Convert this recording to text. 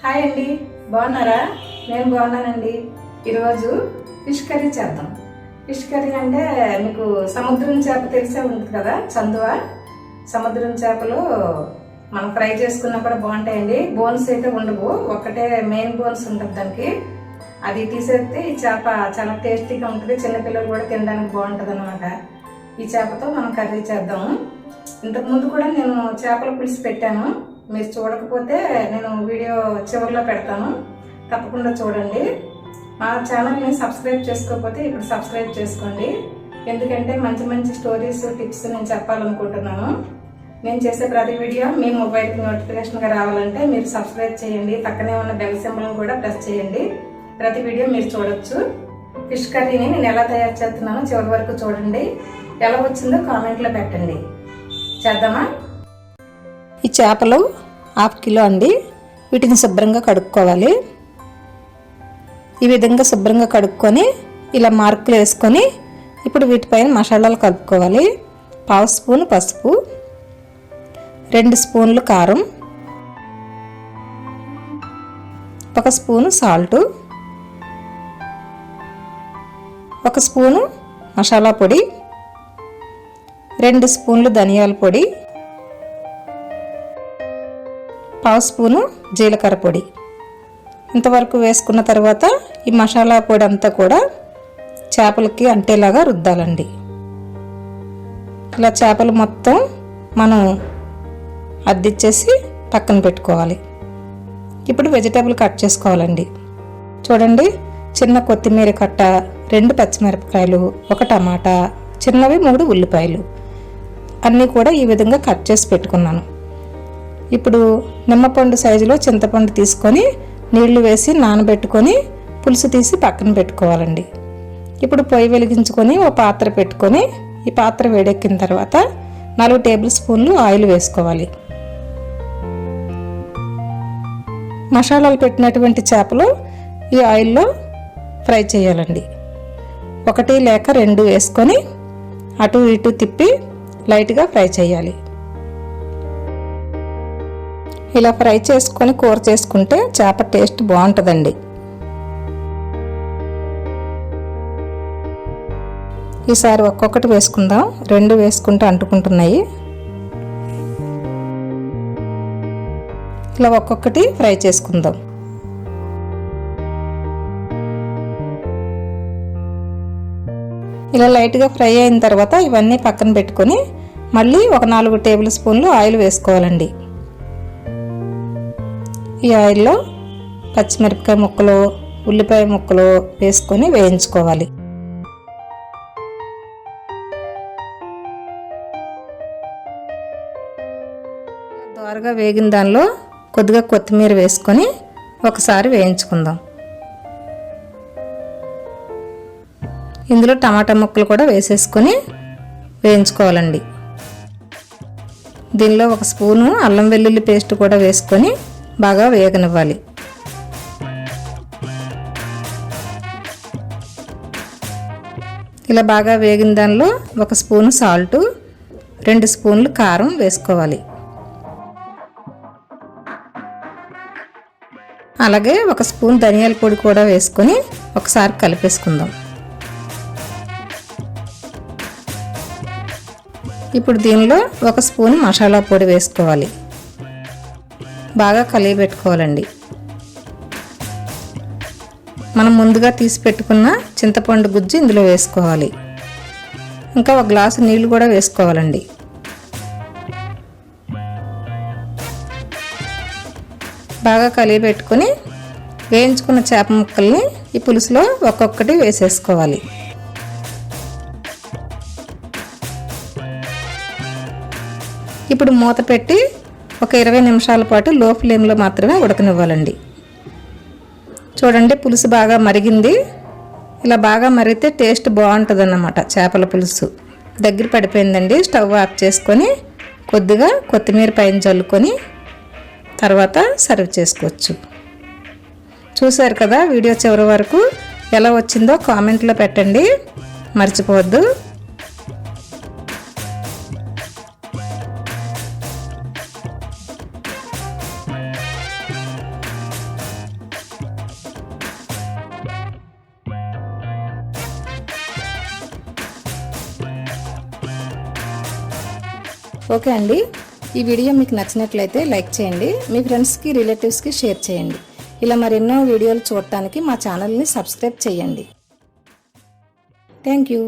Hi అండి, బాగున్నారా? నేను బాగున్నానండి. ఈరోజు ఫిష్ కర్రీ చేద్దాం. ఫిష్ కర్రీ అంటే మీకు సముద్రం చేప తెలిసే ఉంటుంది కదా, చందువ. సముద్రం చేపలు మనం ఫ్రై చేసుకున్నప్పుడు బాగుంటాయండి. బోన్స్ అయితే ఉండవు, ఒక్కటే మెయిన్ బోన్స్ ఉంటుంది దానికి. అది తీసేస్తే ఈ చేప చాలా టేస్టీగా ఉంటుంది, చిన్నపిల్లలు కూడా తినడానికి బాగుంటుంది అనమాట. ఈ చేపతో మనం కర్రీ చేద్దాము. ఇంతకుముందు కూడా నేను చేపల పులుసు పెట్టాను. మీరు చూడకపోతే నేను వీడియో చివరిలో పెడతాను, తప్పకుండా చూడండి. మా ఛానల్ని సబ్స్క్రైబ్ చేసుకోకపోతే ఇప్పుడు సబ్స్క్రైబ్ చేసుకోండి. ఎందుకంటే మంచి మంచి స్టోరీస్, టిప్స్ నేను చెప్పాలనుకుంటున్నాను. నేను చేసే ప్రతి వీడియో మీ మొబైల్కి నోటిఫికేషన్గా రావాలంటే మీరు సబ్స్క్రైబ్ చేయండి. పక్కనే ఉన్న బెల్ సింబల్ని కూడా ప్రెస్ చేయండి. ప్రతి వీడియో మీరు చూడొచ్చు. ఫిష్ కర్రీని నేను ఎలా తయారు చేస్తున్నానో చివరి వరకు చూడండి. ఎలా వచ్చిందో కామెంట్లో పెట్టండి. చేద్దామా? ఈ చేపలు 1/2 కిలో అండి. వీటిని శుభ్రంగా కడుక్కోవాలి. ఈ విధంగా శుభ్రంగా కడుక్కొని ఇలా మార్కులు వేసుకొని ఇప్పుడు వీటిపైన మసాలాలు కలుపుకోవాలి. 1/2 స్పూన్ పసుపు, 2 స్పూన్లు కారం, 1 స్పూను సాల్టు, 1 స్పూను మసాలా పొడి, 2 స్పూన్లు ధనియాల పొడి, 1/2 స్పూను జీలకర్ర పొడి. ఇంతవరకు వేసుకున్న తర్వాత ఈ మసాలా పొడి అంతా కూడా చేపలకి అంటేలాగా రుద్దాలండి. ఇలా చేపలు మొత్తం మనం అద్దిచ్చేసి పక్కన పెట్టుకోవాలి. ఇప్పుడు వెజిటేబుల్ కట్ చేసుకోవాలండి. చూడండి, చిన్న కొత్తిమీర కట్ట, 2 పచ్చిమిరపకాయలు, 1 టమాటా, చిన్నవి 3 ఉల్లిపాయలు అన్నీ కూడా ఈ విధంగా కట్ చేసి పెట్టుకున్నాను. ఇప్పుడు నిమ్మపండు సైజులో చింతపండు తీసుకొని నీళ్లు వేసి నానబెట్టుకొని పులుసు తీసి పక్కన పెట్టుకోవాలండి. ఇప్పుడు పొయ్యి వెలిగించుకొని ఓ పాత్ర పెట్టుకొని ఈ పాత్ర వేడెక్కిన తర్వాత 4 టేబుల్ స్పూన్లు ఆయిల్ వేసుకోవాలి. మసాలాలు పెట్టినటువంటి చేపలు ఈ ఆయిల్లో ఫ్రై చేయాలండి. 1 లేక 2 వేసుకొని అటు ఇటు తిప్పి లైట్గా ఫ్రై చేయాలి. ఇలా ఫ్రై చేసుకొని కూర చేసుకుంటే చేప టేస్ట్ బాగుంటుందండి. ఈసారి ఒక్కొక్కటి వేసుకుందాం, 2 వేసుకుంటే అంటుకుంటున్నాయి. ఇలా ఒక్కొక్కటి ఫ్రై చేసుకుందాం. ఇలా లైట్గా ఫ్రై అయిన తర్వాత ఇవన్నీ పక్కన పెట్టుకొని మళ్ళీ 4 టేబుల్ స్పూన్లు ఆయిల్ వేసుకోవాలండి. ఈ ఆయిల్లో పచ్చిమిరపకాయ ముక్కలు, ఉల్లిపాయ ముక్కలు వేసుకొని వేయించుకోవాలి. దోరగా వేగిన దానిలో కొద్దిగా కొత్తిమీర వేసుకొని ఒకసారి వేయించుకుందాం. ఇందులో టమాటా ముక్కలు కూడా వేసేసుకొని వేయించుకోవాలండి. దీనిలో 1 స్పూను అల్లం వెల్లుల్లి పేస్ట్ కూడా వేసుకొని బాగా వేగనివ్వాలి. ఇలా బాగా వేగిన దానిలో 1 స్పూను సాల్టు, 2 స్పూన్లు కారం వేసుకోవాలి. అలాగే 1 స్పూన్ ధనియాల పొడి కూడా వేసుకొని ఒకసారి కలిపేసుకుందాం. ఇప్పుడు దీనిలో 1 స్పూన్ మసాలా పొడి వేసుకోవాలి. బాగా కలిపి పెట్టుకోవాలండి. మనం ముందుగా తీసి పెట్టుకున్న చింతపండు గుజ్జు ఇందులో వేసుకోవాలి. ఇంకా 1 గ్లాసు నీళ్లు కూడా వేసుకోవాలండి. బాగా కలిపి పెట్టుకొని వేయించుకున్న చేప ముక్కల్ని ఈ పులుసులో ఒక్కొక్కటి వేసేసుకోవాలి. ఇప్పుడు మూత పెట్టి ఒక 20 నిమిషాల పాటు లో ఫ్లేమ్లో మాత్రమే ఉడకనివ్వాలండి. చూడండి, పులుసు బాగా మరిగింది. ఇలా బాగా మరిగితే టేస్ట్ బాగుంటుంది అన్నమాట. చేపల పులుసు దగ్గర పడిపోయిందండి. స్టవ్ ఆఫ్ చేసుకొని కొద్దిగా కొత్తిమీర పైన చల్లుకొని తర్వాత సర్వ్ చేసుకోవచ్చు. చూశారు కదా, వీడియో చివరి వరకు ఎలా వచ్చిందో కామెంట్లో పెట్టండి, మర్చిపోవద్దు. ఓకే అండి, ఈ వీడియో మీకు నచ్చినట్లయితే లైక్ చేయండి, మీ ఫ్రెండ్స్కి రిలేటివ్స్కి షేర్ చేయండి. ఇలా మరెన్నో వీడియోలు చూడటానికి మా ఛానల్ని సబ్స్క్రైబ్ చేయండి. Thank you.